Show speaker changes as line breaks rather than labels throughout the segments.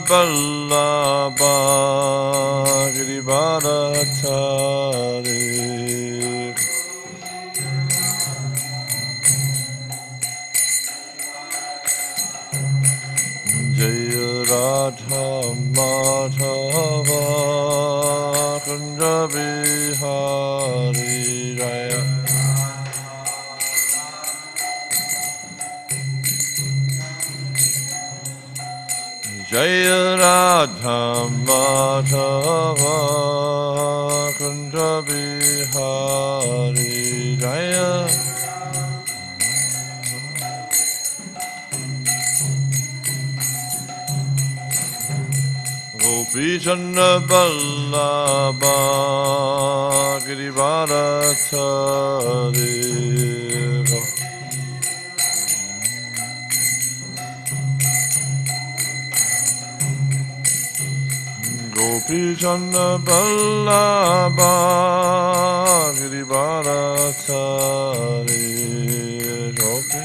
Vallabha Girivadachari Jaya Radha Madhava Kunda Bihari Jaya Jaya Radha Madhava Kunda Bihari Jaya Gopi Chandra Vallabha Girivadachari Gopi Chandra Vallabha Girivadachari Gopi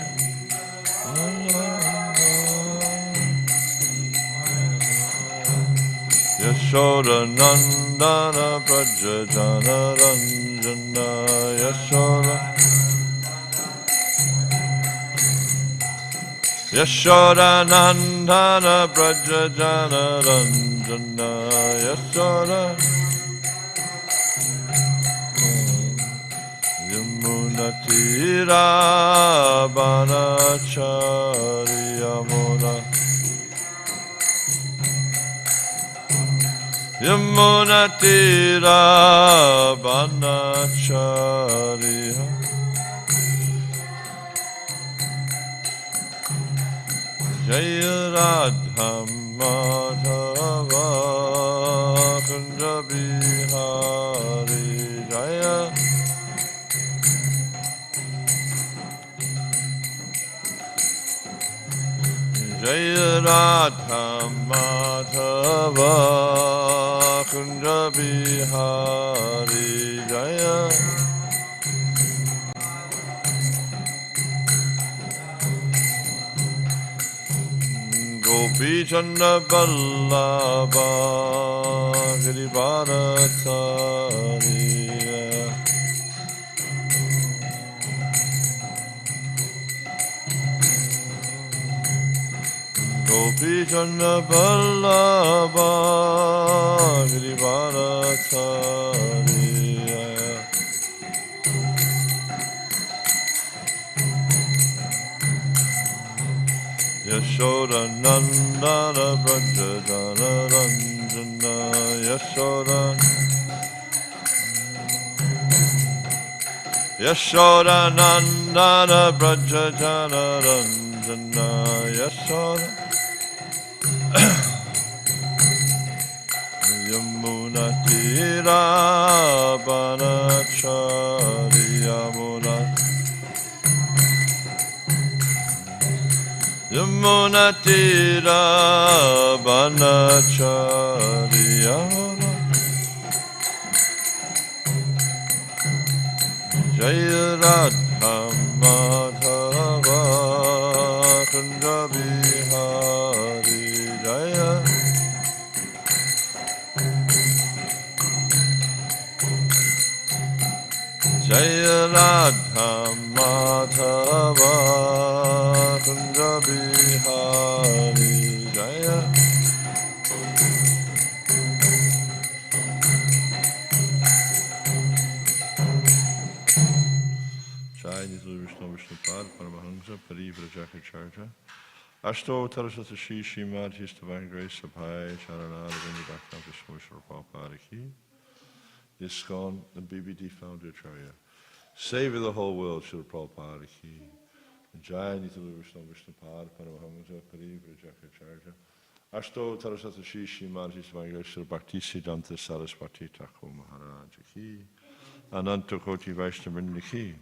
Yashoda Nandana Prajajana Ranjana Yashoda Yashoda Nandana Prajajana Ranjana Yashoda Yamuna Tira Banachari Yamuna Yamuna Tira Banachariya Jaya Radha Madhava Kunda Bihari Jaya Jaya Radha Madhava Kunda Bihari Jaya Gopi Chandra Vallabha Girivadachari Gopi Chandra Vallabha Girivadachari Yashoda Nandana Prajajana Ranjana Yashoda Yashoda Nandana Prajajana Ranjana Yashoda Yamuna Tira Banachari Yamuna Yamuna Tira Banachari Yamuna Jaya Radha Madhava Kunda Bihari Jaya Jaya Radha Madhava Kunda Bihari Jaya Jai Nitya Vishnu Vishnupad Paramahamsa Parivrajaka Ashto Tarasata Śrīmad Bhāgavatam Grace Sabhai Charanada Vinda Bhaktivedanta Swami Prabhupada Ki ISKCON and BBD Founder-Acharya. Save the whole world, Srila Prabhupada Ki. Jai Nitya Vishnu Vishnupad Paramahamsa Parivrajaka Ashto Tarasata Śrīmad Bhāgavatam Bhaktivedanta Saraswati Thakur Maharaj Ki. Ananta Koti Vaishnavrinda Ki.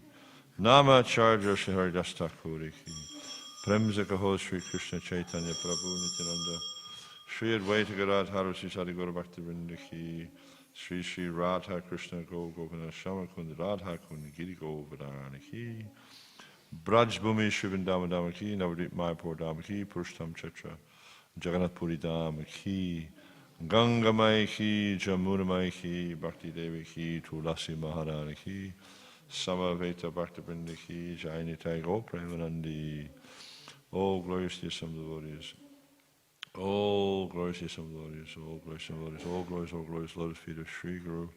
Nama Charja Shri Haridas Thakur Ki. Premza Kaho Shri Krishna Chaitanya Prabhu Nityananda. Shri Advaita Gadadhara Sri Sadhguru Bhaktivedanta Ki. Shri Shri Radha Krishna Go Govardhana Shama Kund Radha Kund Giri Govardhana Ki. Braj Bhumi Shri Vrindavan Dhamma Ki. Navadip Mayapur Dhamma Ki. Purushtam Chitra Jagannath Puri Dham ki, Ganga Mai ki, Jamuna Mai ki, Bhakti Devi ki, Tulasi Maharani ki, Samaveta Bhakti Vrinda ki, Jainitai Go Premanandi. All glorious to the Son of the devotees. All glorious to the Son of the devotees. All glorious to the devotees. All glorious, lotus feet of Sri Guru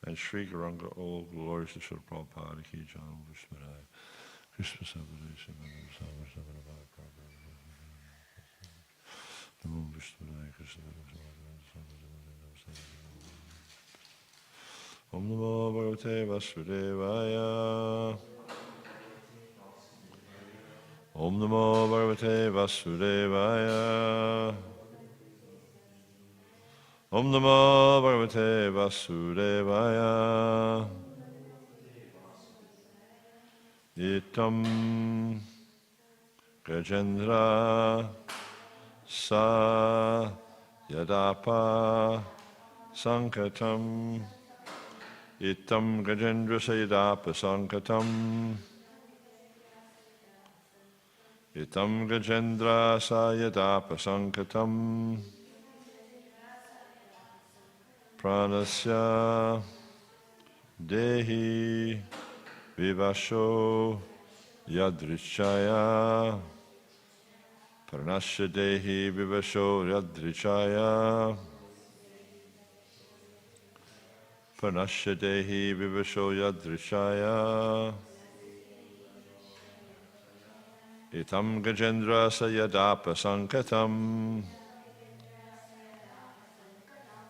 and Sri Garanga. All glorious to Sri Prabhupada ki, Jam Vishmarai. Krishna Sabbatai, Simon Sabbatai, Namo Vishmarai, Krishna Om Namo Bhagavate Vasudevaya. Om Namo Bhagavate Vasudevaya. Om Namo Bhagavate Vasudevaya. Itam Gajendra Sa Yadapa Sankatam. Itam Gajendra Sa Yadapa Sankatam. Itam Gajendra Sa Yadapa Sankatam. Pranasya Dehi Vivasho Yadrichaya. Pranasya Dehi Vivasho Yadrichaya. Pranasya Dehi Vivasho Yadrichaya. Itam Gajendra Sayadapa Sankatam.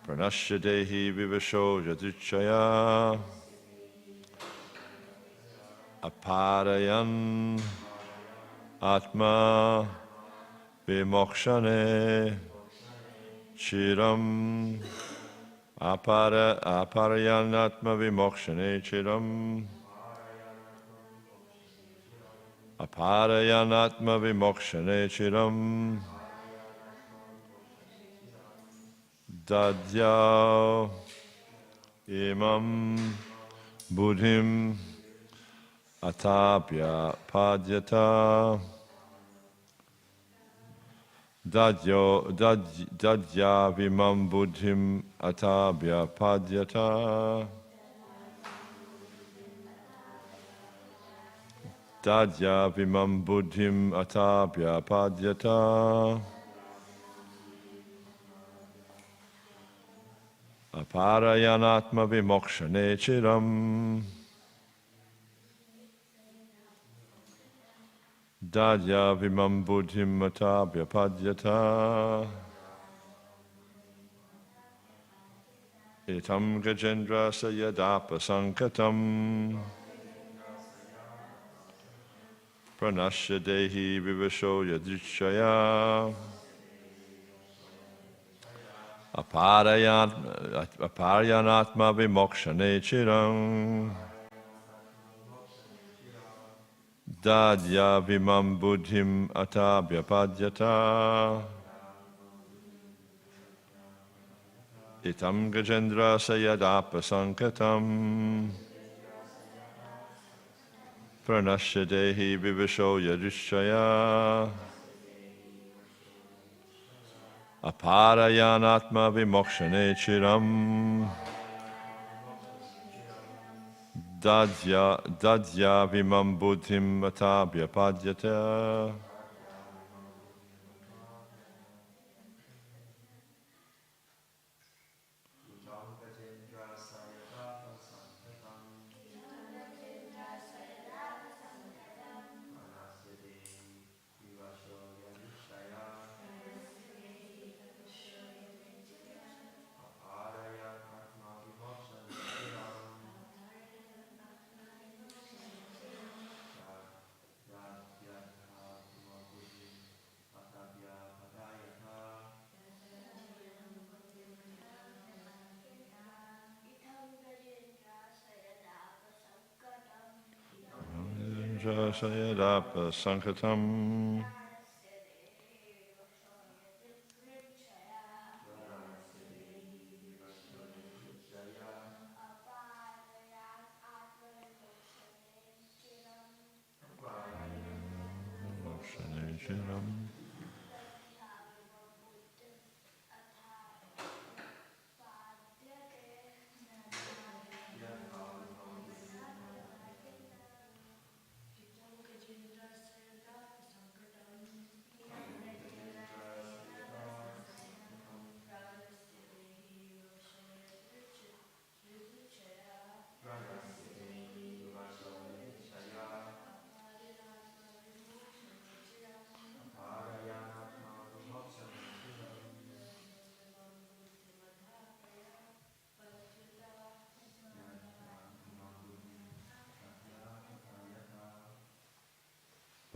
Pranasya Dehi Vivasho Yadrichaya. Aparayan Atma Vimokshane Chiram. Aparayan Atma Vimokshane Chiram. Aparayan Atma Vimokshane Chiram. Dadya Imam Buddhim Atapya Padyata. Dadya Vimam Buddhim Atapya Padyata. Dadya Vimam Buddhim Atapya Padyata. Aparayanatma Vimokshane Chiram. Dadya Vimam Buddhim Atapya Padyata. Itam Gajendra Sayadapa Sankatam. Pranasya Dehi Vivasho Yadrichaya. Aparayanatma Vimokshane Chiram. Dadya Vimam Buddhim Atapya Padyata. Itam Gajendra Sayadapa Sankatam. Pranasya Dehi Vivasho Yadrichaya. Aparayanatma Vimokshane Chiram. Dadya Vimam Buddhim Atapya Padyata. Sayadapa Sankatam.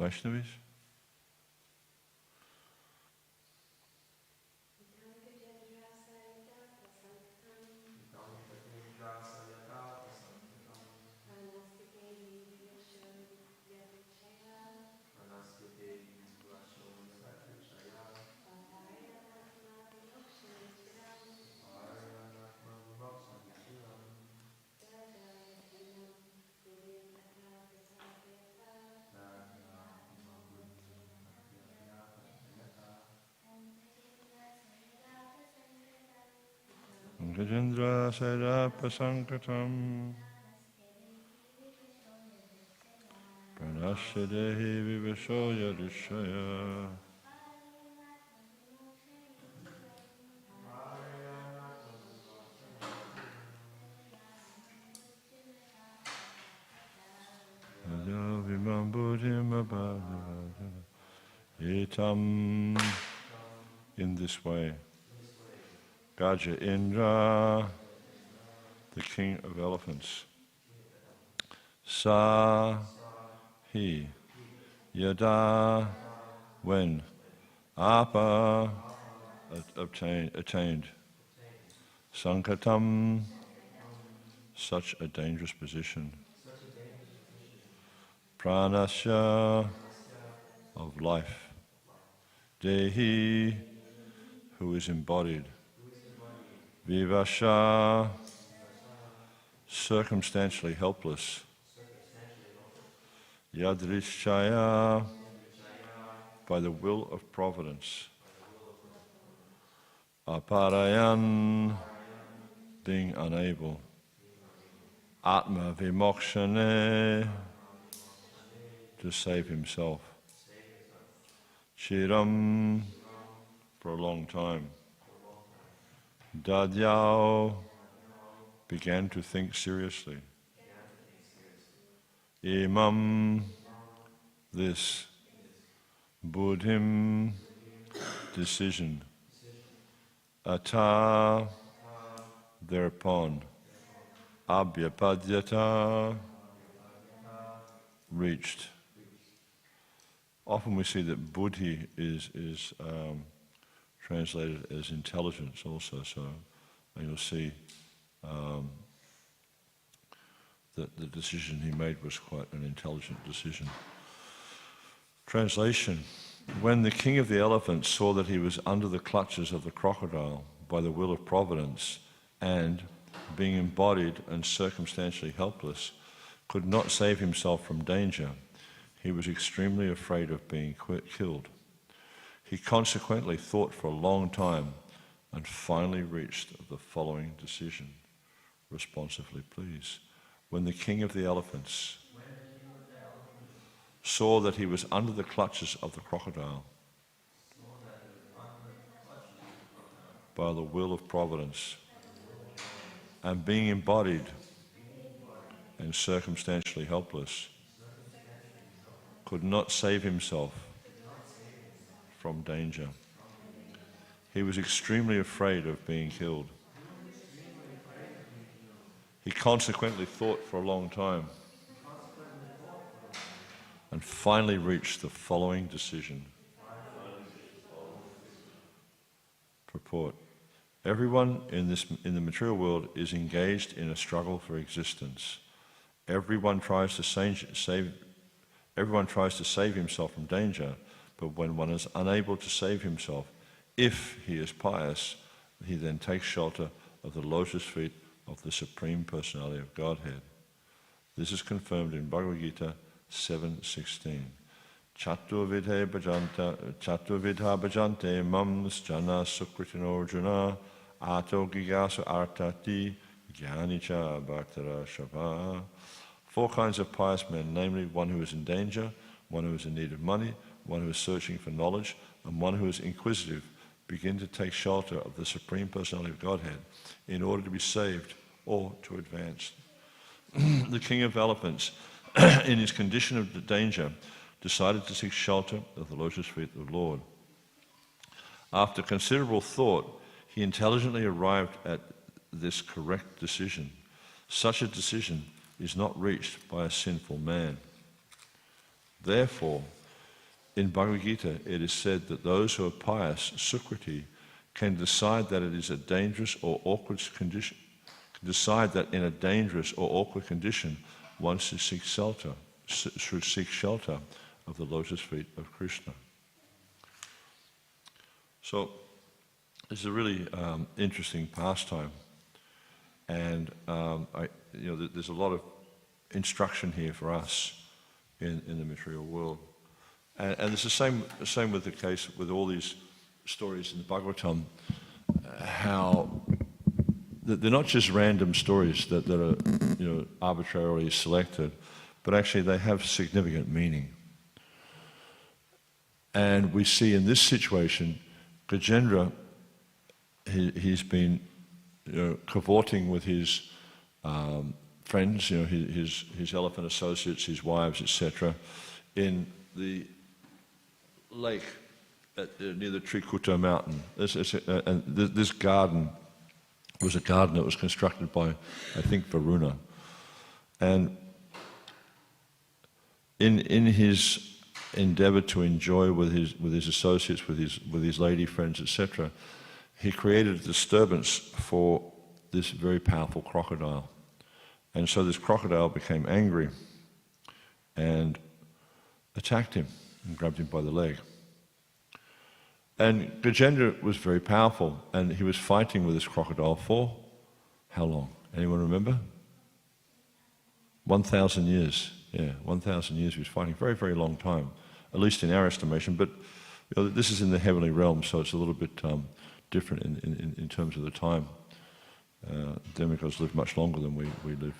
Vaishnavis? Gajendra Sairapa Sankatam Pranasya Dehi Vivashoya Rishaya Aja Vimam Buddhim Abhadavada Etam. In this way, Gajendra, the king of elephants, Sa, he, Yada, when, Apa, attained, Sankatam, such a dangerous position, Pranasya, of life, Dehi, who is embodied, Vivasha, circumstantially helpless, Yadrishchaya, by the will of providence, Aparayan, being unable, Atma Vimokshane, to save himself, Chiram, for a long time, Dadyao, began to think seriously, Imam, this, Buddhim, decision, Ata, thereupon, Abhyapadyata, reached. Often we see that buddhi is translated as intelligence also, so you'll see that the decision he made was quite an intelligent decision. Translation: when the king of the elephants saw that he was under the clutches of the crocodile by the will of providence and, being embodied and circumstantially helpless, could not save himself from danger, he was extremely afraid of being killed. He consequently thought for a long time and finally reached the following decision. Responsively, please. When the king of the elephants saw that he was under the clutches of the crocodile by the will of providence and being embodied and circumstantially helpless, could not save himself from danger. He was extremely afraid of being killed. He consequently thought for a long time and finally reached the following decision. Purport: everyone in the material world is engaged in a struggle for existence. Everyone tries to save himself from danger, but when one is unable to save himself, if he is pious, he then takes shelter of the lotus feet of the Supreme Personality of Godhead. This is confirmed in Bhagavad Gita 7:16. Chaturvidha bhajante mam jana sukritino arjuna ato gigasu artati jnanicha bhaktara shabha. 4 kinds of pious men, namely one who is in danger, one who is in need of money, one who is searching for knowledge, and one who is inquisitive, begin to take shelter of the Supreme Personality of Godhead in order to be saved or to advance. The king of elephants, in his condition of danger, decided to seek shelter of the lotus feet of the Lord. After considerable thought, he intelligently arrived at this correct decision. Such a decision is not reached by a sinful man. Therefore, in Bhagavad Gita, it is said that those who are pious, Sukriti, can decide that it is a dangerous or awkward condition, decide that in a dangerous or awkward condition, one should seek shelter of the lotus feet of Krishna. So, it's a really interesting pastime, and there's a lot of instruction here for us in the material world, and it's the same with the case with all these stories in the Bhagavatam, how they're not just random stories that are arbitrarily selected, but actually they have significant meaning. And we see in this situation, Gajendra, he's been cavorting with his friends, his elephant associates, his wives, etc., in the lake near the Trikuta mountain. This garden was a garden that was constructed by, I think, Varuna. And in his endeavor to enjoy with his associates, with his lady friends, etc., he created a disturbance for this very powerful crocodile. And so this crocodile became angry and attacked him and grabbed him by the leg. And Gajendra was very powerful, and he was fighting with this crocodile for how long? Anyone remember? 1,000 years. Yeah, 1,000 years he was fighting. Very, very long time, at least in our estimation. But this is in the heavenly realm, so it's a little bit different in terms of the time. Demigods live much longer than we live.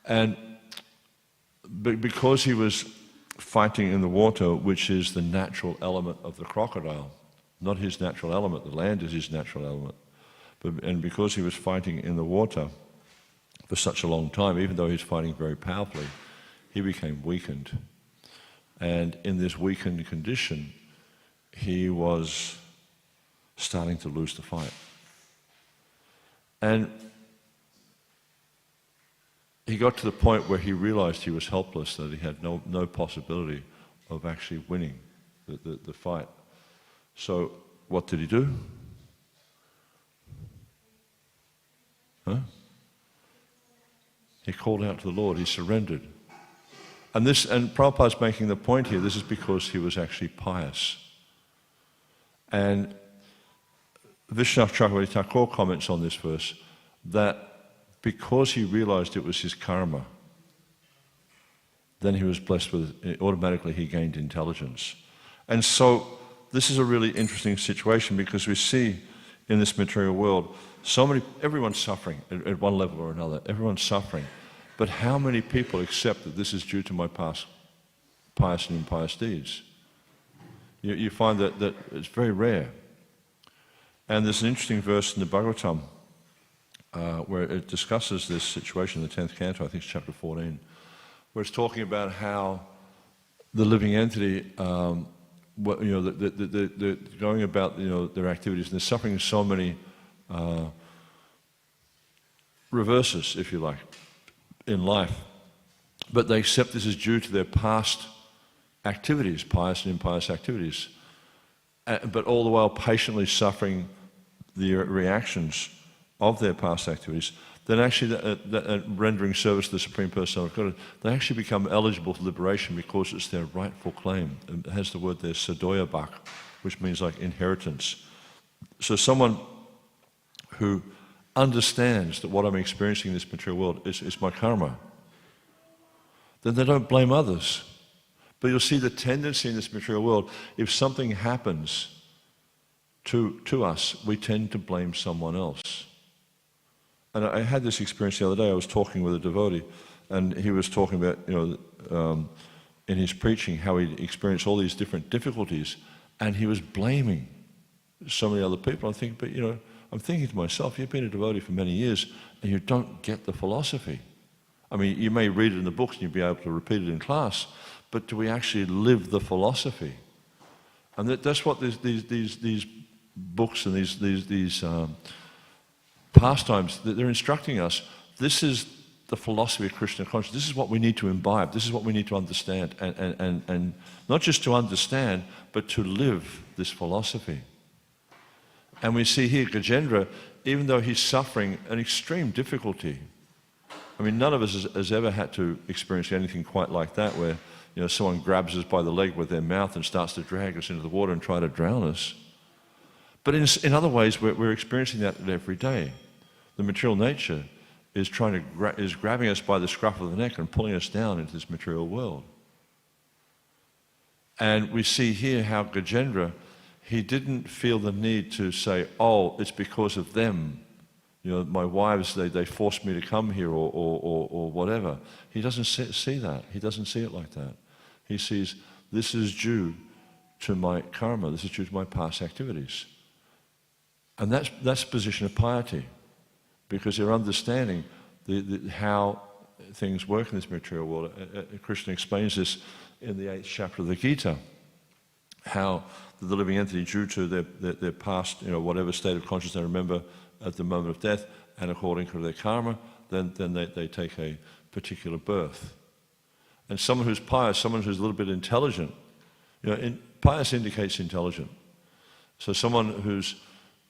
And because he was fighting in the water, which is the natural element of the crocodile, not his natural element, the land is his natural element. And because he was fighting in the water for such a long time, even though he's fighting very powerfully, he became weakened. And in this weakened condition, he was starting to lose the fight. And he got to the point where he realized he was helpless, that he had no possibility of actually winning the fight. So what did he do? He called out to the Lord, he surrendered. And Prabhupada's making the point here, this is because he was actually pious. And Vishwanath Chakravarti Thakur comments on this verse, that because he realized it was his karma, then he was blessed with, automatically he gained intelligence. And so this is a really interesting situation, because we see in this material world, everyone's suffering at one level or another, everyone's suffering. But how many people accept that this is due to my past pious and impious deeds? You find that it's very rare. And there's an interesting verse in the Bhagavatam where it discusses this situation in the 10th canto, I think it's chapter 14, where it's talking about how the living entity, they're going about their activities, and they're suffering so many reverses, if you like, in life. But they accept this is due to their past activities, pious and impious activities, but all the while patiently suffering the reactions of their past activities. Then actually, rendering service to the Supreme Personality of God, they actually become eligible for liberation because it's their rightful claim. It has the word there, sadoya bhak, which means like inheritance. So someone who understands that what I'm experiencing in this material world is my karma, then they don't blame others. But you'll see the tendency in this material world, if something happens to us, we tend to blame someone else. And I had this experience the other day. I was talking with a devotee, and he was talking about, in his preaching, how he experienced all these different difficulties, and he was blaming so many other people. I think, but I'm thinking to myself, you've been a devotee for many years, and you don't get the philosophy. I mean, you may read it in the books and you'll be able to repeat it in class, but do we actually live the philosophy? And that's what these books and these pastimes, they're instructing us. This is the philosophy of Krishna consciousness. This is what we need to imbibe. This is what we need to understand. And not just to understand, but to live this philosophy. And we see here Gajendra, even though he's suffering an extreme difficulty. I mean, none of us has ever had to experience anything quite like that, where someone grabs us by the leg with their mouth and starts to drag us into the water and try to drown us. But in other ways, we're experiencing that every day. The material nature is grabbing us by the scruff of the neck and pulling us down into this material world. And we see here how Gajendra, he didn't feel the need to say, oh, it's because of them. My wives, they forced me to come here or whatever. He doesn't see that. He doesn't see it like that. He sees, this is due to my karma. This is due to my past activities. And that's a position of piety, because they're understanding how things work in this material world. Krishna explains this in the 8th chapter of the Gita, how the living entity, due to their past, whatever state of consciousness they remember at the moment of death, and according to their karma, then they take a particular birth. And someone who's pious, someone who's a little bit intelligent, pious indicates intelligent. So someone who's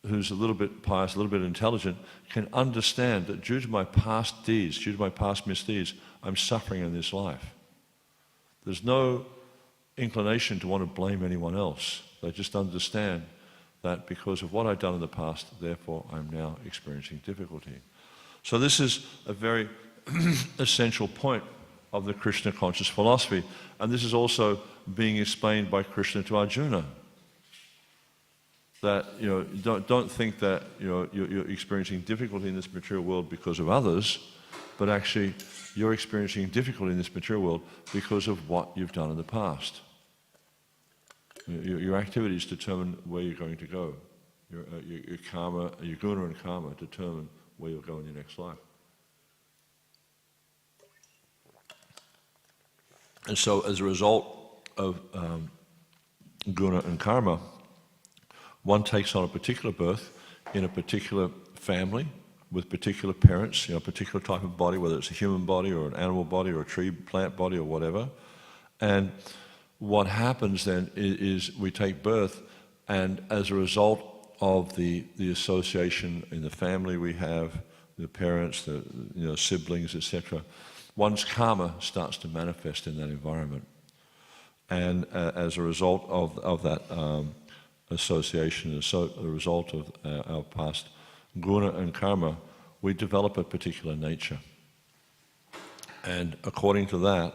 a little bit pious, a little bit intelligent, can understand that due to my past deeds, due to my past misdeeds, I'm suffering in this life. There's no inclination to want to blame anyone else. They just understand that because of what I've done in the past, therefore I'm now experiencing difficulty. So this is a very essential point of the Krishna conscious philosophy. And this is also being explained by Krishna to Arjuna. That, don't think that, you're experiencing difficulty in this material world because of others, but actually you're experiencing difficulty in this material world because of what you've done in the past. Your activities determine where you're going to go. Your karma, your guna and karma determine where you'll go in your next life. And so as a result of guna and karma, one takes on a particular birth in a particular family with particular parents, a particular type of body, whether it's a human body or an animal body or a tree, plant body or whatever. And what happens then is we take birth, and as a result of the association in the family we have, the parents, the siblings, etc., one's karma starts to manifest in that environment. And as a result of that association, as a result of our past guna and karma, we develop a particular nature. And according to that,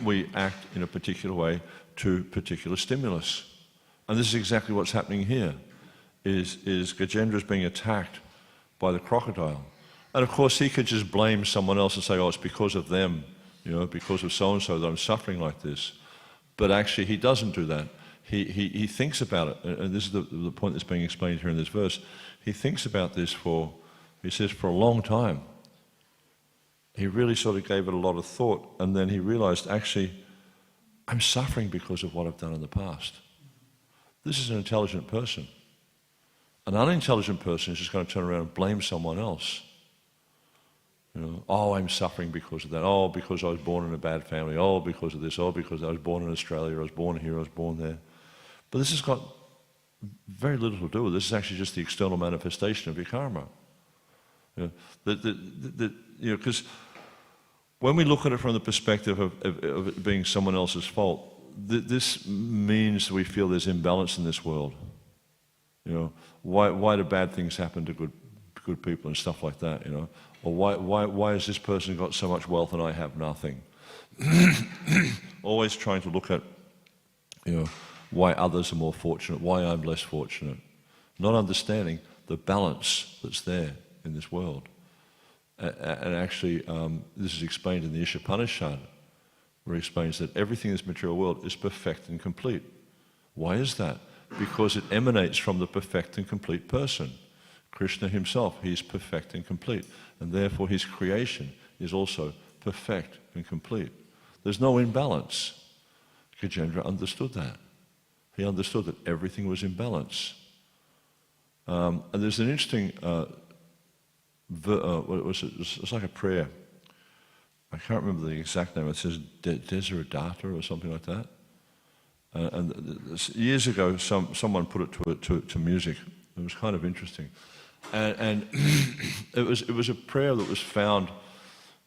we act in a particular way to particular stimulus. And this is exactly what's happening here, is Gajendra is being attacked by the crocodile. And of course he could just blame someone else and say, oh, it's because of them, because of so-and-so that I'm suffering like this. But actually he doesn't do that. He thinks about it, and this is the point that's being explained here in this verse. He thinks about this he says, for a long time. He really sort of gave it a lot of thought, and then he realized, actually, I'm suffering because of what I've done in the past. This is an intelligent person. An unintelligent person is just going to turn around and blame someone else. Oh, I'm suffering because of that. Oh, because I was born in a bad family. Oh, because of this. Oh, because I was born in Australia. I was born here. I was born there. But this has got very little to do with it. This is actually just the external manifestation of your karma. Because when we look at it from the perspective of it being someone else's fault, this means we feel there's imbalance in this world. Why do bad things happen to good people and stuff like that? Or why has this person got so much wealth and I have nothing? Always trying to look at, why others are more fortunate, why I'm less fortunate. Not understanding the balance that's there in this world. And actually, this is explained in the Ishapanishad, where he explains that everything in this material world is perfect and complete. Why is that? Because it emanates from the perfect and complete person. Krishna himself, he is perfect and complete. And therefore his creation is also perfect and complete. There's no imbalance. Gajendra understood that. He understood that everything was in balance. And there's an interesting, it's like a prayer I can't remember the exact name. It says Desiderata or something like that. And years ago, someone put it to music. It was kind of interesting, and it was a prayer that was found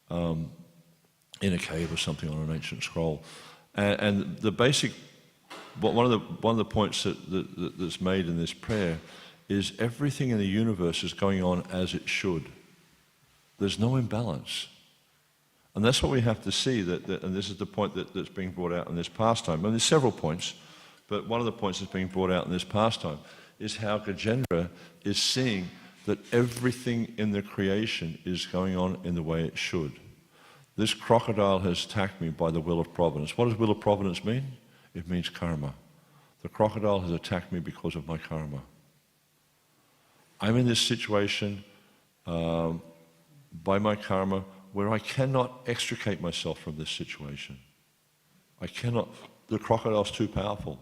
in a cave or something on an ancient scroll, and the basic, one of the points that's made in this prayer is everything in the universe is going on as it should. There's no imbalance. And that's what we have to see, and this is the point that's being brought out in this pastime. And there's several points, but one of the points that's being brought out in this pastime is how Gajendra is seeing that everything in the creation is going on in the way it should. This crocodile has attacked me by the will of providence. What does will of providence mean? It means karma. The crocodile has attacked me because of my karma. I'm in this situation by my karma where I cannot extricate myself from this situation. I cannot, the crocodile's too powerful.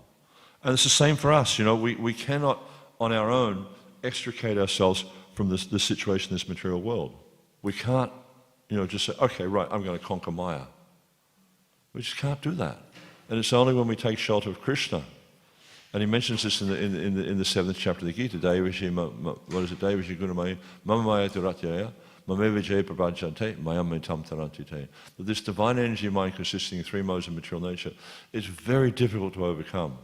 And it's the same for us, we cannot on our own extricate ourselves from this situation in this material world. We can't, just say, okay, right, I'm going to conquer Maya. We just can't do that. And it's only when we take shelter of Krishna. And he mentions this in the 7th chapter of the Gita, Devashi Gunamaya, Mama Maya Duratyaya, that this divine energy mind consisting of 3 modes of material nature is very difficult to overcome.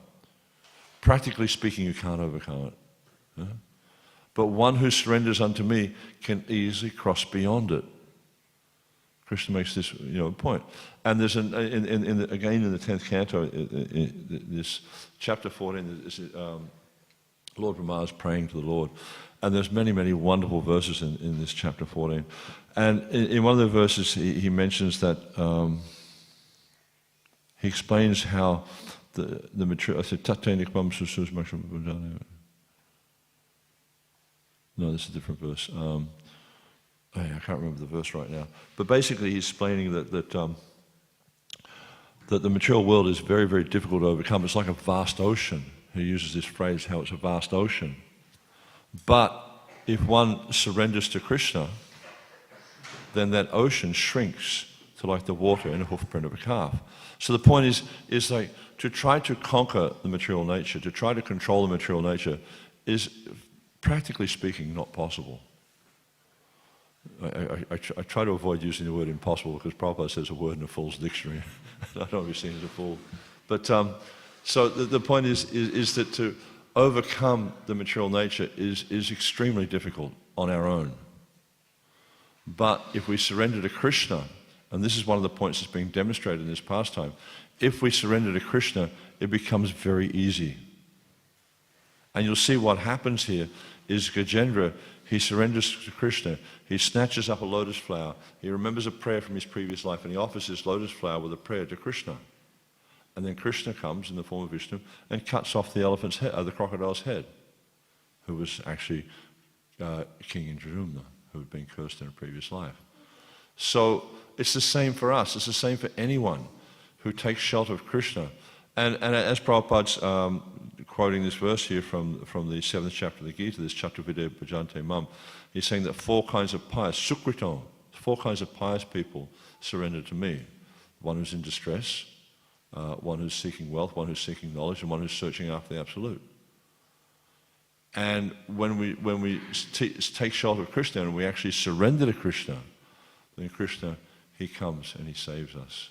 Practically speaking, you can't overcome it. Yeah? But one who surrenders unto me can easily cross beyond it. Krishna makes this point. And there's again in the 10th canto, this chapter 14, Lord Brahma is praying to the Lord. And there's many, many wonderful verses in this chapter 14. And in one of the verses, he mentions that, he explains how the material, I said, no, this is a different verse. I can't remember the verse right now. But basically, he's explaining that the material world is very, very difficult to overcome. It's like a vast ocean. He uses this phrase, how it's a vast ocean. But if one surrenders to Krishna, then that ocean shrinks to like the water in a hoofprint of a calf. So the point is like to try to conquer the material nature, to try to control the material nature is, practically speaking, not possible. I try to avoid using the word impossible because Prabhupada says a word in a fool's dictionary. I don't want to be seen as a fool. But so the point is that to overcome the material nature is extremely difficult on our own. But if we surrender to Krishna, and this is one of the points that's being demonstrated in this pastime, if we surrender to Krishna, it becomes very easy. And you'll see what happens here is Gajendra, he surrenders to Krishna, he snatches up a lotus flower, he remembers a prayer from his previous life, and he offers this lotus flower with a prayer to Krishna. And then Krishna comes in the form of Vishnu and cuts off the elephant's head, the crocodile's head, who was actually King Nrsimha, who had been cursed in a previous life. So it's the same for us. It's the same for anyone who takes shelter of Krishna. And as Prabhupada's quoting this verse here from the 7th chapter of the Gita, this Chaturvidya Bhajante Mam, he's saying that 4 kinds of pious, Sukriton, 4 kinds of pious people surrender to me. One who's in distress, one who's seeking wealth, one who's seeking knowledge, and one who's searching after the absolute. And when we take shelter of Krishna and we actually surrender to Krishna, then Krishna, he comes and he saves us.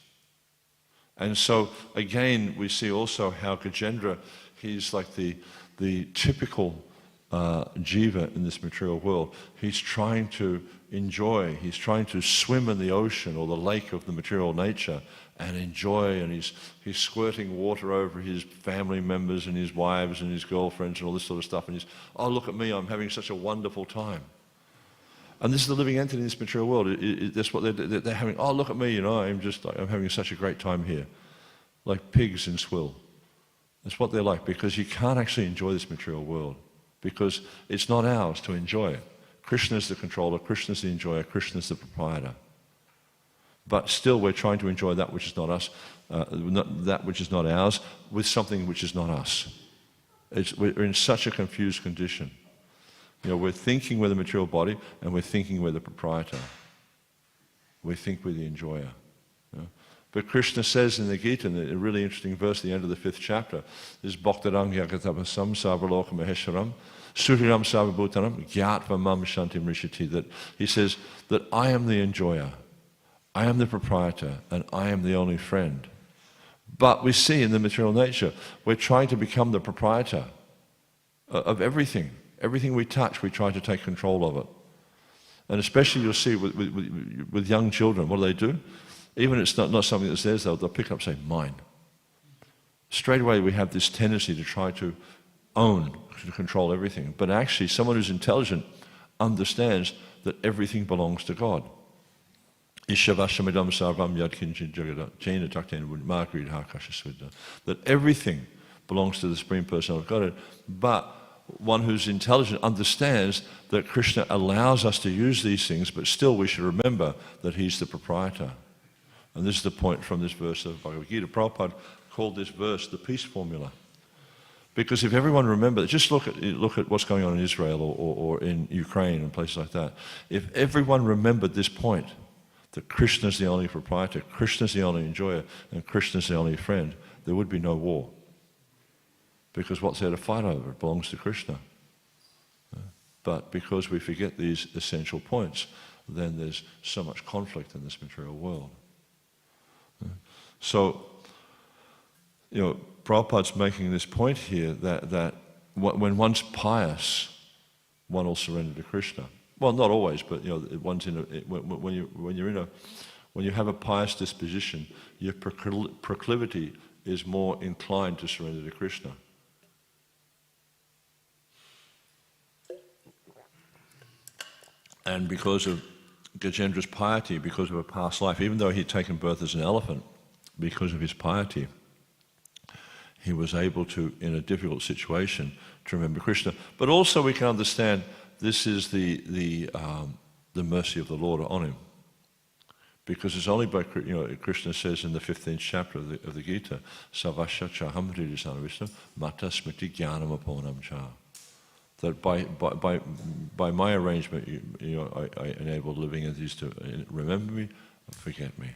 And so again, we see also how Gajendra, he's like the typical jiva in this material world. He's trying to enjoy, he's trying to swim in the ocean or the lake of the material nature and enjoy, and he's squirting water over his family members and his wives and his girlfriends and all this sort of stuff, and he's, oh, look at me, I'm having such a wonderful time. And this is the living entity in this material world. That's what they're having, oh, look at me, I'm having such a great time here. Like pigs in swill. That's what they're like, because you can't actually enjoy this material world, because it's not ours to enjoy. Krishna is the controller, Krishna is the enjoyer, Krishna is the proprietor. But still we're trying to enjoy that which is not us, that which is not ours, with something which is not us. We're in such a confused condition. We're thinking we're the material body, and we're thinking we're the proprietor. We think we're the enjoyer. But Krishna says in the Gita, in a really interesting verse at the end of the 5th chapter, this Bhaktarang Yagatabasam Savarloka Maheswaram Suriram Sarvabhutanam Gyatva Mam Shantim Rishiti, that he says that I am the enjoyer, I am the proprietor, and I am the only friend. But we see in the material nature, we're trying to become the proprietor of everything. Everything we touch, we try to take control of it. And especially you'll see with young children, what do? Even if it's not something that's theirs, they'll pick it up and say, mine. Straight away we have this tendency to try to own, to control everything. But actually someone who's intelligent understands that everything belongs to God. That everything belongs to the Supreme Personality of Godhead. But one who's intelligent understands that Krishna allows us to use these things, but still we should remember that he's the proprietor. And this is the point from this verse of Bhagavad Gita. Prabhupada called this verse the peace formula. Because if everyone remembers, just look at what's going on in Israel or in Ukraine and places like that. If everyone remembered this point, that Krishna is the only proprietor, Krishna is the only enjoyer, and Krishna is the only friend, there would be no war. Because what's there to fight over? It belongs to Krishna. But because we forget these essential points, then there's so much conflict in this material world. So, Prabhupada's making this point here that when one's pious, one will surrender to Krishna. Well, not always, but when you have a pious disposition, your proclivity is more inclined to surrender to Krishna. And because of Gajendra's piety, because of a past life, even though he'd taken birth as an elephant, because of his piety, he was able to, in a difficult situation, to remember Krishna. But also we can understand this is the mercy of the Lord on him. Because it's only by, Krishna says in the 15th chapter of the Gita, Savasya chaham hridisana Vishnu, mata smriti jnanam aponam cha. That by my arrangement, I enable living entities to remember me, forget me.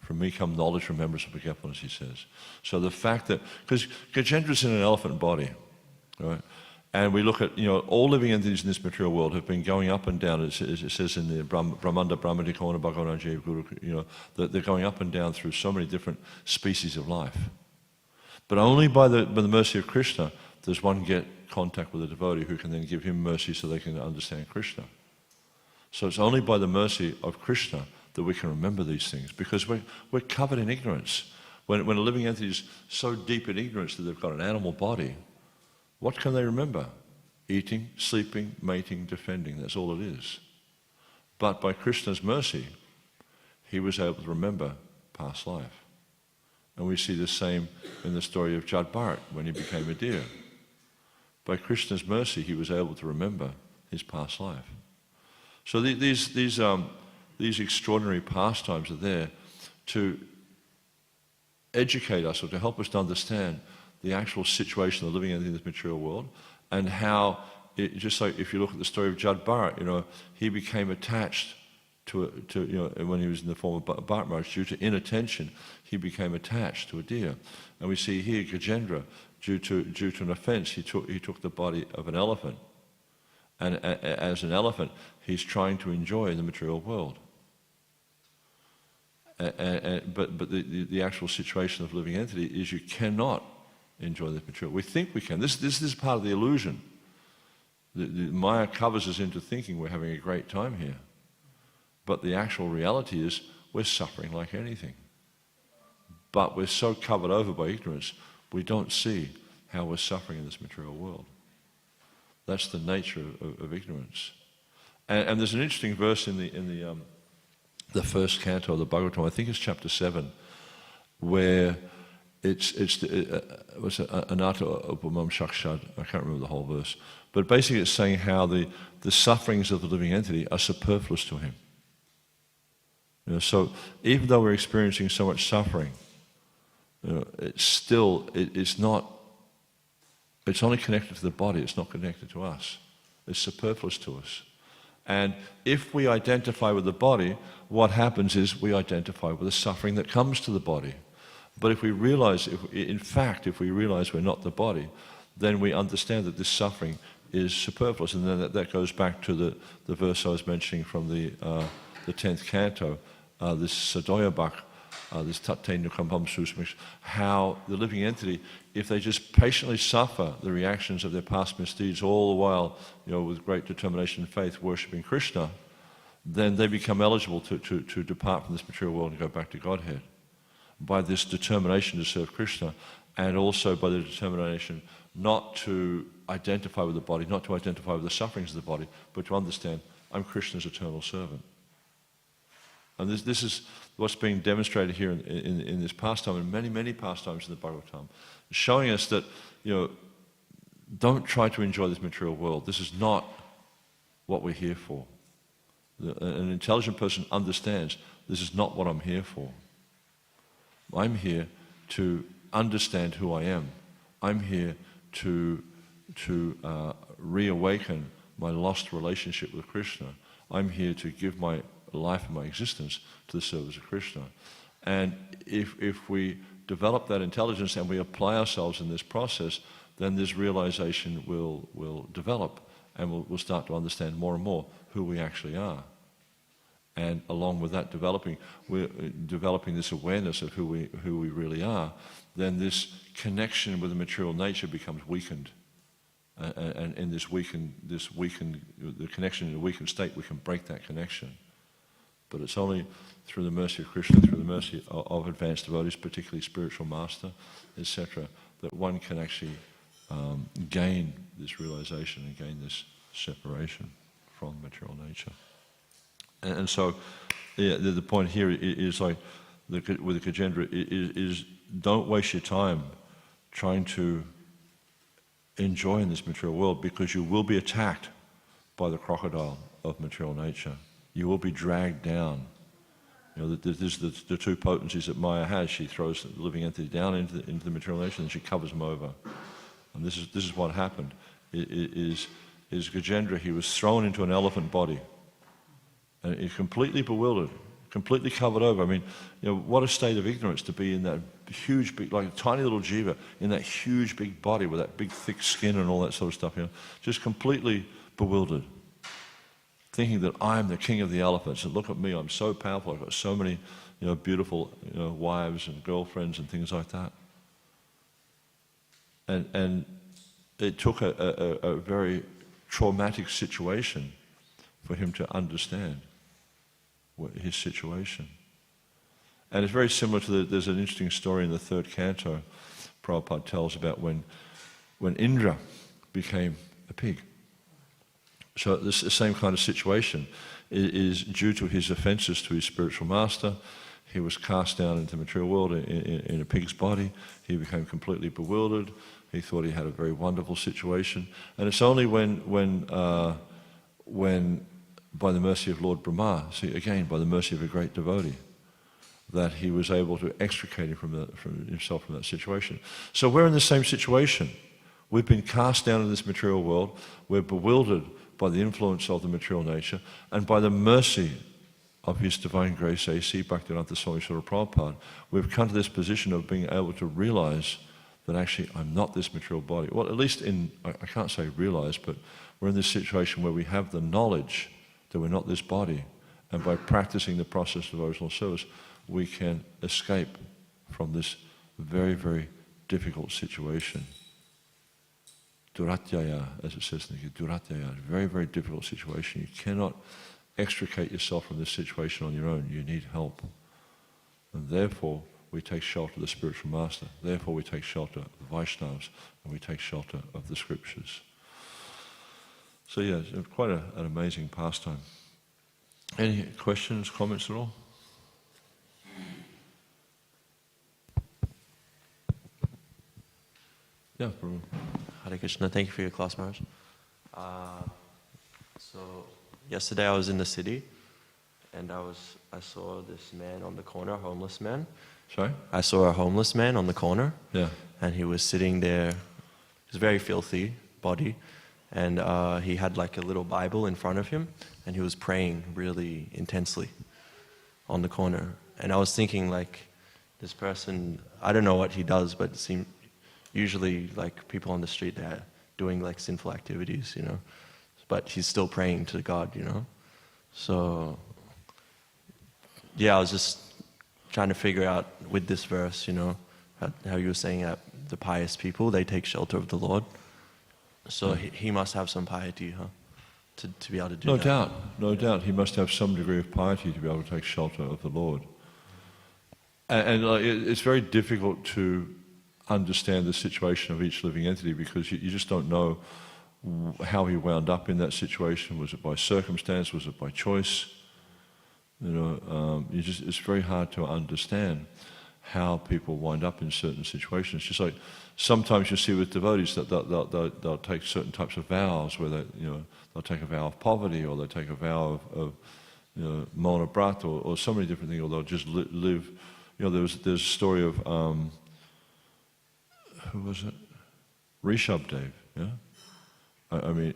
From me come knowledge, remembrance, and forgetfulness, he says. So the fact that, because Gajendra's in an elephant body, right? And we look at, all living entities in this material world have been going up and down. It says in the Brahmanda, Brahmadikona, Bhagavan, Jeev, Guru, that they're going up and down through so many different species of life. But only by the mercy of Krishna does one get contact with a devotee who can then give him mercy so they can understand Krishna. So it's only by the mercy of Krishna that we can remember these things, because we're covered in ignorance. When a living entity is so deep in ignorance that they've got an animal body, what can they remember? Eating, sleeping, mating, defending, that's all it is. But by Krishna's mercy, he was able to remember past life. And we see the same in the story of Jad Bharat when he became a deer. By Krishna's mercy, he was able to remember his past life. So these extraordinary pastimes are there to educate us or to help us to understand the actual situation of living in this material world, and how, just like if you look at the story of Jad Bharat, he became attached to when he was in the form of Bharat Maharaj, due to inattention, he became attached to a deer. And we see here Gajendra, due to an offense, he took the body of an elephant. And as an elephant, he's trying to enjoy the material world. But the actual situation of living entity is you cannot enjoy the material. We think we can. This is part of the illusion. The Maya covers us into thinking we're having a great time here. But the actual reality is we're suffering like anything. But we're so covered over by ignorance, we don't see how we're suffering in this material world. That's the nature of ignorance. And there's an interesting verse in the first canto of the Bhagavatam, I think it's chapter 7, where it's Anatta Upamam Shakshad, I can't remember the whole verse, but basically it's saying how the sufferings of the living entity are superfluous to him. So even though we're experiencing so much suffering, it's only connected to the body, it's not connected to us. It's superfluous to us. And if we identify with the body, what happens is we identify with the suffering that comes to the body. But if we realize, if we realize we're not the body, then we understand that this suffering is superfluous. And then that goes back to the verse I was mentioning from the 10th canto, this Sadoyabak, this Tate Nukampam Susmix, how the living entity, if they just patiently suffer the reactions of their past misdeeds all the while, with great determination and faith, worshipping Krishna, then they become eligible to depart from this material world and go back to Godhead. By this determination to serve Krishna, and also by the determination not to identify with the body, not to identify with the sufferings of the body, but to understand, I'm Krishna's eternal servant. And this is what's being demonstrated here in this pastime, and many, many pastimes in the Bhagavatam, showing us that, don't try to enjoy this material world. This is not what we're here for. An intelligent person understands, this is not what I'm here for. I'm here to understand who I am. I'm here to reawaken my lost relationship with Krishna. I'm here to give my life and my existence to the service of Krishna. And if we develop that intelligence and we apply ourselves in this process, then this realization will develop, and we'll start to understand more and more who we actually are. And along with that we're developing this awareness of who we really are, then this connection with the material nature becomes weakened. And in the connection in a weakened state, we can break that connection. But it's only through the mercy of Krishna, through the mercy of advanced devotees, particularly spiritual master, etc., that one can actually gain this realization and gain this separation from material nature. And so, the point here is like with the Gajendra is don't waste your time trying to enjoy in this material world, because you will be attacked by the crocodile of material nature. You will be dragged down. There's the two potencies that Maya has. She throws the living entity down into the material nature, and she covers them over. And this is what happened. Is Gajendra? He was thrown into an elephant body, and he's completely bewildered, completely covered over. I mean, what a state of ignorance to be in that huge, big, like a tiny little jiva, in that huge, big body with that big, thick skin and all that sort of stuff. Just completely bewildered, thinking that I'm the king of the elephants, and look at me, I'm so powerful, I've got so many, beautiful, wives and girlfriends and things like that. And it took a very traumatic situation for him to understand his situation. And it's very similar to there's an interesting story in the 3rd canto Prabhupada tells about when Indra became a pig. So this the same kind of situation is due to his offenses to his spiritual master. He was cast down into the material world in a pig's body. He became completely bewildered. He thought he had a very wonderful situation. And it's only when by the mercy of Lord Brahma, by the mercy of a great devotee, that he was able to extricate him from himself from that situation. So we're in the same situation. We've been cast down into this material world. We're bewildered by the influence of the material nature, and by the mercy of His Divine Grace, A.C. Bhaktivedanta Swami Prabhupada, we've come to this position of being able to realize that actually I'm not this material body. Well, at least I can't say realize, but we're in this situation where we have the knowledge that we're not this body, and by practicing the process of devotional service, we can escape from this very, very difficult situation. Duratyaya, as it says in the Gita, Duratyaya, very, very difficult situation. You cannot extricate yourself from this situation on your own. You need help. And therefore, we take shelter of the spiritual master. Therefore, we take shelter of the Vaishnavas, and we take shelter of the scriptures. So yeah, it's quite an amazing pastime. Any questions, comments at all? Yeah, Prabhu.
Hare Krishna, thank you for your class, Maharaj. So yesterday I was in the city, and I saw this man on the corner, homeless man.
Sorry?
I saw a homeless man on the corner.
Yeah.
And he was sitting there, his very filthy body, and he had like a little Bible in front of him, and he was praying really intensely on the corner. And I was thinking, like, this person, I don't know what he does, but it seemed usually like people on the street, they're doing like sinful activities, you know, but he's still praying to God, you know. So yeah, I was just trying to figure out with this verse, you know, how you were saying that the pious people, they take shelter of the Lord. So he must have some piety, huh? To be able to do that.
No doubt. He must have some degree of piety to be able to take shelter of the Lord. And it's very difficult to understand the situation of each living entity, because you just don't know how he wound up in that situation. Was it by circumstance? Was it by choice? You know, it's very hard to understand how people wind up in certain situations. Just like sometimes you see with devotees that they'll take certain types of vows, where they'll take a vow of poverty, or they'll take a vow of Mauna Brat, or so many different things, or they'll just live. You know, there's a story of who was it? Rishabdev. Yeah, I mean,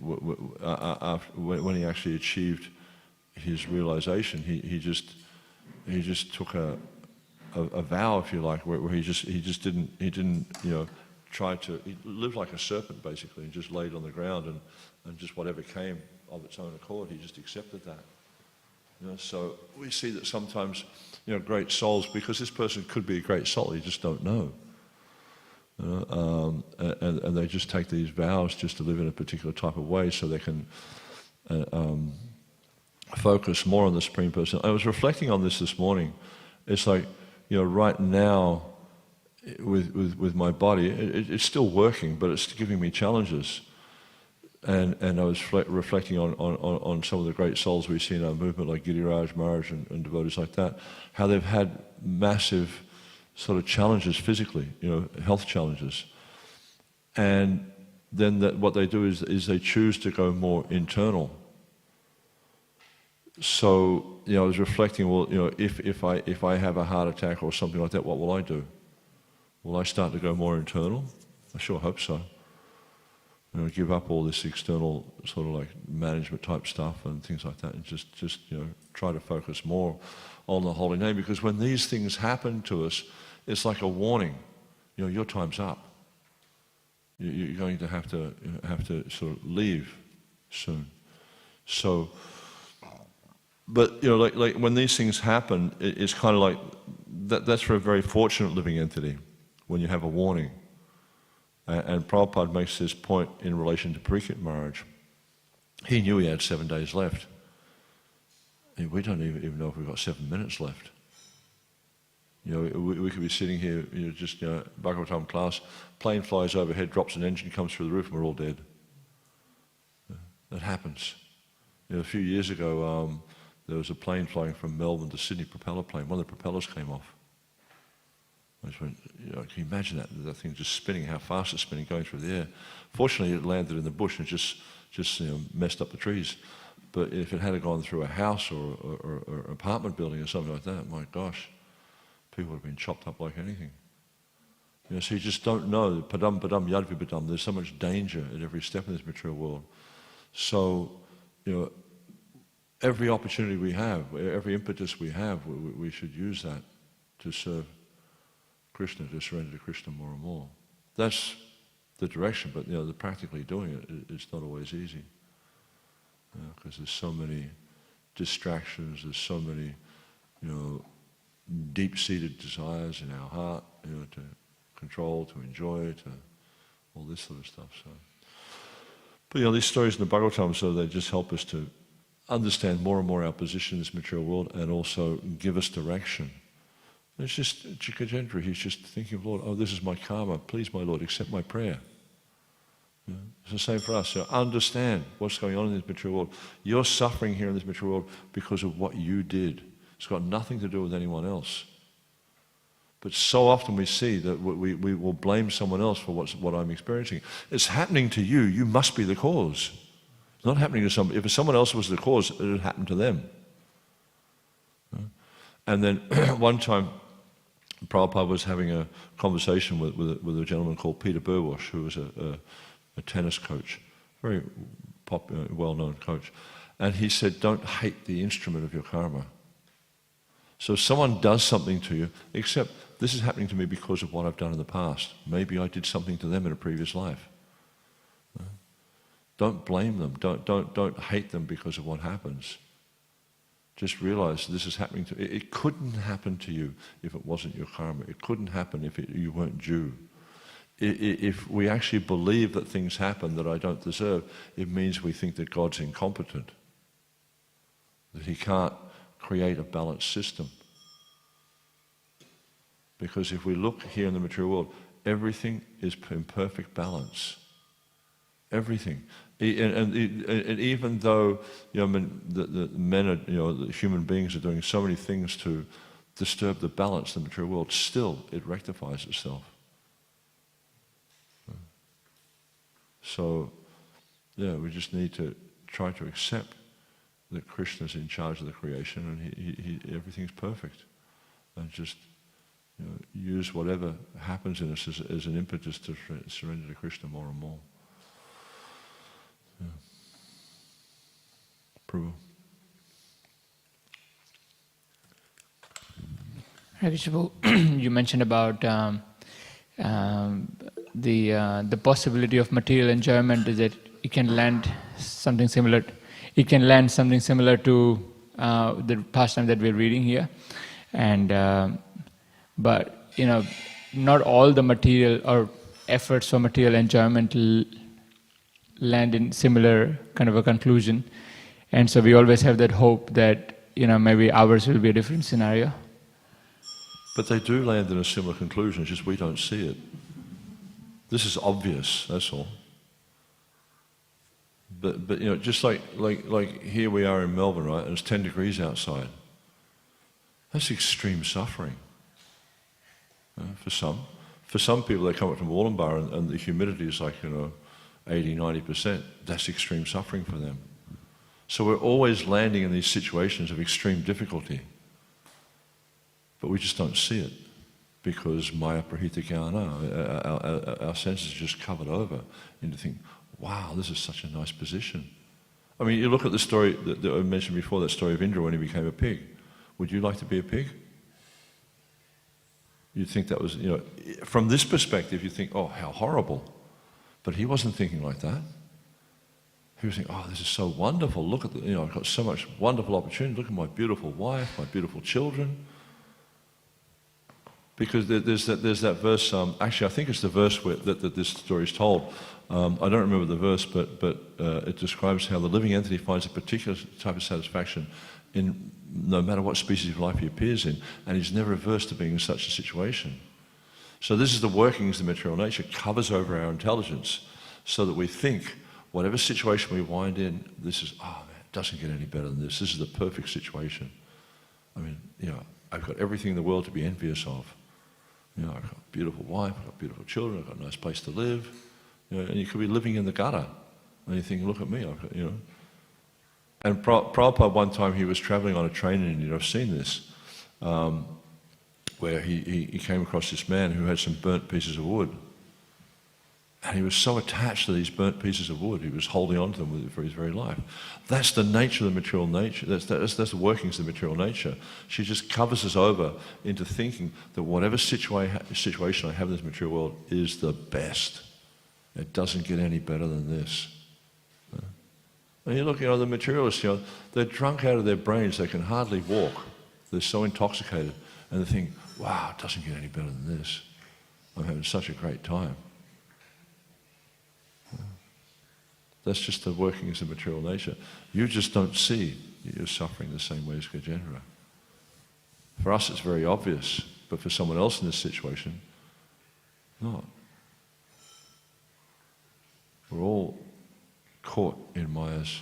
when he actually achieved his realization, he just took a vow, if you like, where he didn't try to. He lived like a serpent basically, and just laid on the ground, and just whatever came of its own accord, he just accepted that. You know, so we see that sometimes, great souls, because this person could be a great soul, you just don't know. And they just take these vows just to live in a particular type of way, so they can focus more on the Supreme Person. I was reflecting on this morning. It's like, right now, with my body, it's still working, but it's giving me challenges. And I was reflecting on some of the great souls we see in our movement, like Giriraj Maharaj and devotees like that, how they've had massive sort of challenges physically, health challenges. And then what they do is they choose to go more internal. So, I was reflecting, well, if I have a heart attack or something like that, what will I do? Will I start to go more internal? I sure hope so. Give up all this external sort of like management type stuff and things like that, and just try to focus more on the holy name. Because when these things happen to us, it's like a warning. Your time's up. You're going to have to sort of leave soon. So, but like when these things happen, it's kind of like that's for a very fortunate living entity when you have a warning. And Prabhupada makes this point in relation to Parikshit Maharaj. He knew he had 7 days left. We don't even know if we've got 7 minutes left. We could be sitting here, just Bhagavatam class, plane flies overhead, drops an engine, comes through the roof, and we're all dead. That happens. A few years ago, there was a plane flying from Melbourne to Sydney, propeller plane. One of the propellers came off. I just went, can you imagine that thing just spinning, how fast it's spinning, going through the air? Fortunately, it landed in the bush and just messed up the trees. But if it had gone through a house or an apartment building or something like that, my gosh, people would have been chopped up like anything. So you just don't know. Padam, padam, yadvipadam. There's so much danger at every step in this material world. So, every opportunity we have, every impetus we have, we should use that to serve Krishna, to surrender to Krishna more and more. That's the direction, but the practically doing it's not always easy. Because there's so many distractions, there's so many, deep-seated desires in our heart, to control, to enjoy, to all this sort of stuff. So, but these stories in the Bhagavatam, so they just help us to understand more and more our position in this material world, and also give us direction. It's just Gajendra, he's just thinking of Lord, this is my karma, please my Lord, accept my prayer. It's the same for us. So understand what's going on in this material world. You're suffering here in this material world because of what you did. It's got nothing to do with anyone else. But so often we see that we will blame someone else for what I'm experiencing. It's happening to you, you must be the cause. It's not happening to somebody. If someone else was the cause, it would happen to them. And then one time, Prabhupada was having a conversation with a gentleman called Peter Burwash, who was a tennis coach, very popular, well-known coach. And he said, don't hate the instrument of your karma. So if someone does something to you, except this is happening to me because of what I've done in the past. Maybe I did something to them in a previous life. Don't blame them. Don't hate them because of what happens. Just realize this is happening to you. It couldn't happen to you if it wasn't your karma. It couldn't happen if you weren't due. If we actually believe that things happen that I don't deserve, it means we think that God's incompetent, that He can't create a balanced system. Because if we look here in the material world, everything is in perfect balance. Everything. And even though the men are, the human beings are doing so many things to disturb the balance of the material world, still it rectifies itself. So, we just need to try to accept that Krishna's in charge of the creation and everything's perfect. And just use whatever happens in us as an impetus to surrender to Krishna more and more. Prabhu.
Hare Krishna, you mentioned about the possibility of material enjoyment is that it can land something similar. It can land something similar to the pastime that we're reading here, and but not all the material or efforts for material enjoyment land in similar kind of a conclusion, and so we always have that hope that maybe ours will be a different scenario.
But they do land in a similar conclusion, it's just we don't see it. This is obvious, that's all. But just like here we are in Melbourne, right, and it's 10 degrees outside. That's extreme suffering. For some. For some people, they come up from Wollongbar and the humidity is like, 80, 90%. That's extreme suffering for them. So we're always landing in these situations of extreme difficulty. But we just don't see it because Maya Prahita Jnana, our senses are just covered over into thinking, wow, this is such a nice position. I mean, you look at the story that I mentioned before, that story of Indra when he became a pig. Would you like to be a pig? You'd think that was, from this perspective, you think, oh, how horrible. But he wasn't thinking like that. He was thinking, oh, this is so wonderful. Look at I've got so much wonderful opportunity. Look at my beautiful wife, my beautiful children. Because there's that verse, actually I think it's the verse that this story is told. I don't remember the verse, but it describes how the living entity finds a particular type of satisfaction in no matter what species of life he appears in, and he's never averse to being in such a situation. So this is the workings of material nature, covers over our intelligence, so that we think whatever situation we wind in, this is, oh man, it doesn't get any better than this. This is the perfect situation. I mean, I've got everything in the world to be envious of. I've got a beautiful wife, I've got beautiful children, I've got a nice place to live. And you could be living in the gutter. And you think, look at me, I've got, And Prabhupada, one time he was traveling on a train in India, I've seen this, where he came across this man who had some burnt pieces of wood. And he was so attached to these burnt pieces of wood, he was holding on to them for his very life. That's the nature of the material nature. That's the workings of the material nature. She just covers us over into thinking that whatever situation I have in this material world is the best. It doesn't get any better than this. And you look, the materialists, they're drunk out of their brains. They can hardly walk. They're so intoxicated. And they think, wow, it doesn't get any better than this. I'm having such a great time. That's just the workings of material nature. You just don't see you're suffering the same way as Gajendra. For us, it's very obvious, but for someone else in this situation, not. We're all caught in Maya's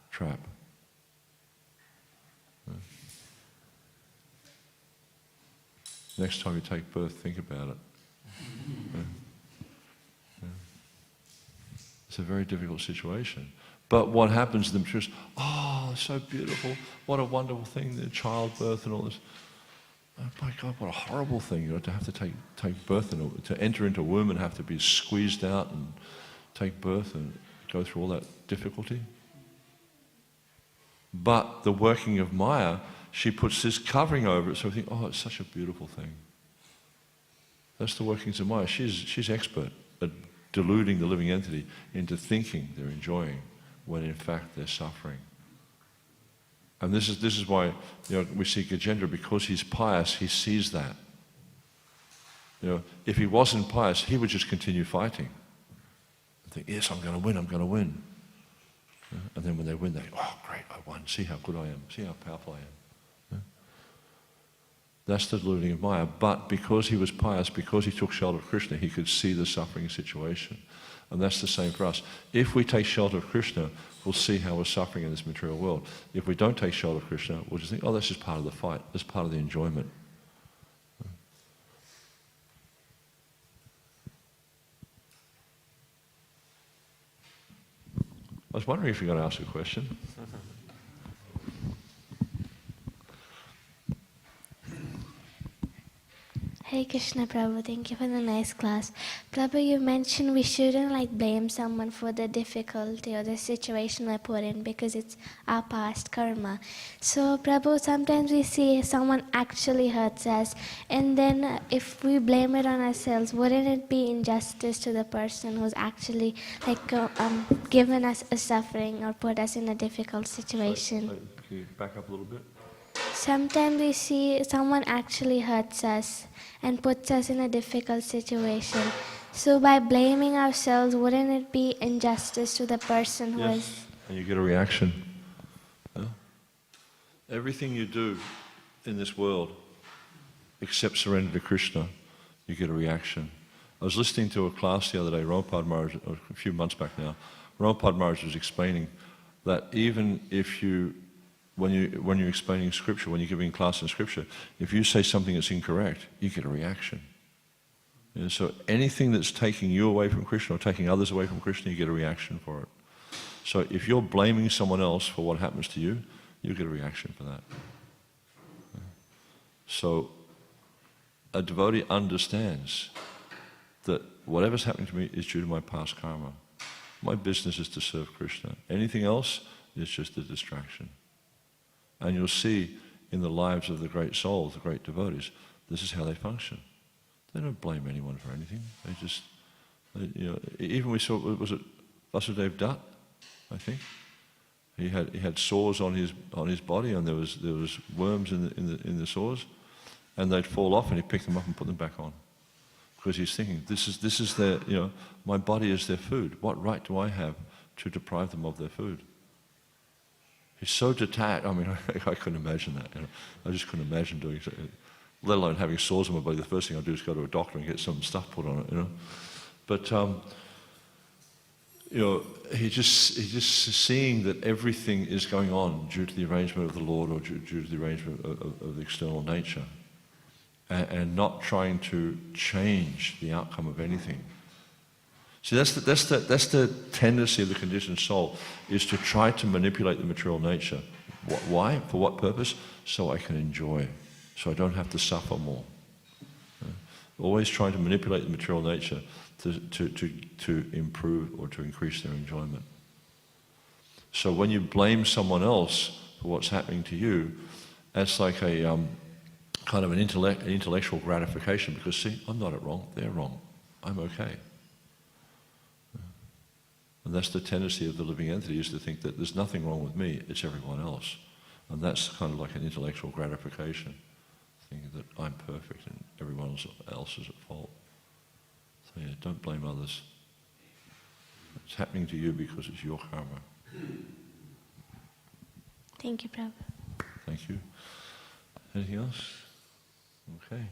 trap. Next time you take birth, think about it. It's a very difficult situation. But what happens to them is, oh, so beautiful, what a wonderful thing, the childbirth and all this. Oh my God, what a horrible thing, to have to take birth and to enter into a womb and have to be squeezed out and take birth and go through all that difficulty. But the working of Maya, she puts this covering over it, so we think, oh, it's such a beautiful thing. That's the workings of Maya. She's expert at deluding the living entity into thinking they're enjoying when in fact they're suffering. And this is why, we see Gajendra, because he's pious, he sees that. If he wasn't pious, he would just continue fighting. And think, yes, I'm going to win, I'm going to win. And then when they win, they think, oh, great, I won. See how good I am. See how powerful I am. That's the deluding of Maya. But because he was pious, because he took shelter of Krishna, he could see the suffering situation. And that's the same for us. If we take shelter of Krishna, we'll see how we're suffering in this material world. If we don't take shelter of Krishna, we'll just think, oh, that's just part of the fight. That's part of the enjoyment. I was wondering if you're going to ask a question.
Hare Krishna, Prabhu. Thank you for the nice class. Prabhu, you mentioned we shouldn't blame someone for the difficulty or the situation we're put in because it's our past karma. So, Prabhu, sometimes we see someone actually hurts us, and then if we blame it on ourselves, wouldn't it be injustice to the person who's actually given us a suffering or put us in a difficult situation?
Can you back up a little bit?
Sometimes we see someone actually hurts us and puts us in a difficult situation. So by blaming ourselves, wouldn't it be injustice to the person who is...
And you get a reaction. Everything you do in this world, except surrender to Krishna, you get a reaction. I was listening to a class the other day, Prabhupada Maharaj, a few months back now. Prabhupada Maharaj was explaining that even if when you're explaining scripture, when you're giving class in scripture, if you say something that's incorrect, you get a reaction. So anything that's taking you away from Krishna or taking others away from Krishna, you get a reaction for it. So if you're blaming someone else for what happens to you, you get a reaction for that. So a devotee understands that whatever's happening to me is due to my past karma. My business is to serve Krishna. Anything else is just a distraction. And you'll see in the lives of the great souls, the great devotees, this is how they function. They don't blame anyone for anything. They just, even we saw, was it Vasudev Dutt, I think? He had sores on his body, and there was worms in the sores, and they'd fall off, and he'd pick them up and put them back on, because he's thinking, this is their, my body is their food. What right do I have to deprive them of their food? He's so detached. I mean, I couldn't imagine that. I just couldn't imagine doing so. Let alone having sores on my body. The first thing I do is go to a doctor and get some stuff put on it. But he's just seeing that everything is going on due to the arrangement of the Lord or due to the arrangement of the external nature, and not trying to change the outcome of anything. See, that's the tendency of the conditioned soul, is to try to manipulate the material nature. Why? For what purpose? So I can enjoy, so I don't have to suffer more. Always trying to manipulate the material nature to improve or to increase their enjoyment. So when you blame someone else for what's happening to you, that's like a kind of an intellectual gratification, because see, I'm not wrong, they're wrong, I'm okay. And that's the tendency of the living entity, is to think that there's nothing wrong with me, it's everyone else. And that's kind of like an intellectual gratification, thinking that I'm perfect and everyone else is at fault. So yeah, don't blame others. It's happening to you because it's your karma.
Thank you, Prabhu.
Thank you. Anything else? Okay.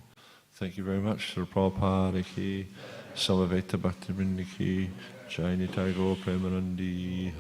Thank you very much. Sri Prabhupada ki, Samaveta Bhaktivinoda ki, Jai Nitai Gaur Premanandi.